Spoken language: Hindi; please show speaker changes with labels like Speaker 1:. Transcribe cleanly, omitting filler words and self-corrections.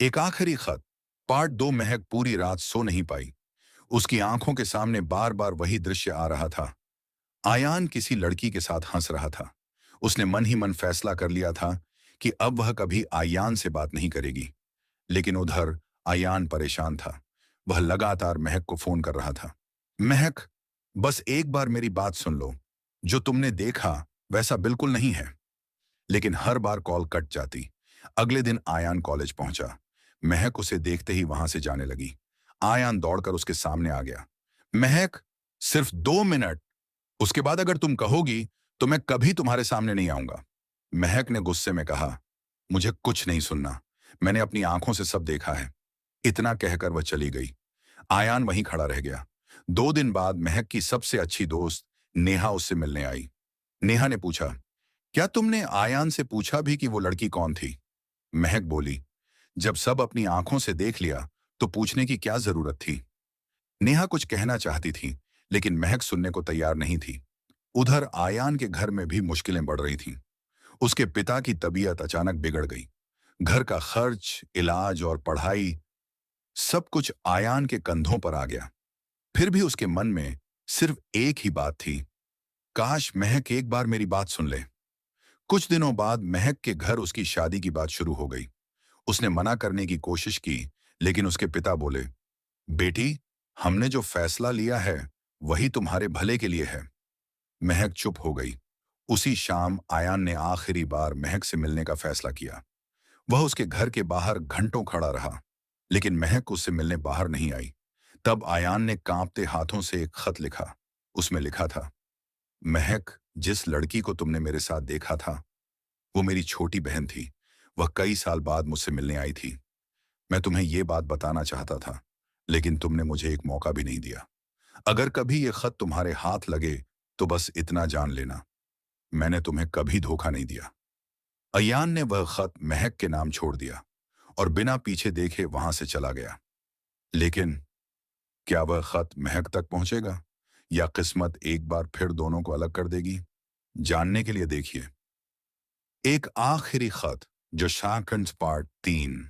Speaker 1: एक आखिरी खत। पार्ट 2। महक पूरी रात सो नहीं पाई। उसकी आंखों के सामने बार बार वही दृश्य आ रहा था। आयान किसी लड़की के साथ हंस रहा था। उसने मन ही मन फैसला कर लिया था कि अब वह कभी आयान से बात नहीं करेगी। लेकिन उधर आयान परेशान था। वह लगातार महक को फोन कर रहा था। महक, बस एक बार मेरी बात सुन लो। जो तुमने देखा वैसा बिल्कुल नहीं है। लेकिन हर बार कॉल कट जाती। अगले दिन आयान कॉलेज पहुंचा। महक उसे देखते ही वहां से जाने लगी। आयान दौड़कर उसके सामने आ गया। महक, सिर्फ 2 मिनट। उसके बाद अगर तुम कहोगी तो मैं कभी तुम्हारे सामने नहीं आऊंगा। महक ने गुस्से में कहा, मुझे कुछ नहीं सुनना। मैंने अपनी आंखों से सब देखा है। इतना कहकर वह चली गई। आयान वहीं खड़ा रह गया। 2 दिन बाद महक की सबसे अच्छी दोस्त नेहा उससे मिलने आई। नेहा ने पूछा, क्या तुमने आयान से पूछा भी कि वो लड़की कौन थी? महक बोली, जब सब अपनी आंखों से देख लिया तो पूछने की क्या जरूरत थी? नेहा कुछ कहना चाहती थी, लेकिन महक सुनने को तैयार नहीं थी। उधर आयान के घर में भी मुश्किलें बढ़ रही थीं। उसके पिता की तबीयत अचानक बिगड़ गई। घर का खर्च, इलाज और पढ़ाई, सब कुछ आयान के कंधों पर आ गया। फिर भी उसके मन में सिर्फ एक ही बात थी, काश महक एक बार मेरी बात सुन ले। कुछ दिनों बाद महक के घर उसकी शादी की बात शुरू हो गई। उसने मना करने की कोशिश की, लेकिन उसके पिता बोले, बेटी, हमने जो फैसला लिया है वही तुम्हारे भले के लिए है। महक चुप हो गई। उसी शाम आयान ने आखिरी बार महक से मिलने का फैसला किया। वह उसके घर के बाहर घंटों खड़ा रहा, लेकिन महक उससे मिलने बाहर नहीं आई। तब आयान ने कांपते हाथों से एक खत लिखा। उसमें लिखा था, महक, जिस लड़की को तुमने मेरे साथ देखा था वो मेरी छोटी बहन थी। वह कई साल बाद मुझसे मिलने आई थी। मैं तुम्हें ये बात बताना चाहता था, लेकिन तुमने मुझे एक मौका भी नहीं दिया। अगर कभी ये खत तुम्हारे हाथ लगे तो बस इतना जान लेना, मैंने तुम्हें कभी धोखा नहीं दिया। अयान ने वह खत महक के नाम छोड़ दिया और बिना पीछे देखे वहां से चला गया। लेकिन क्या वह खत महक तक पहुंचेगा, या किस्मत एक बार फिर दोनों को अलग कर देगी? जानने के लिए देखिए एक आखिरी खत, जो शाकंड पार्ट 3।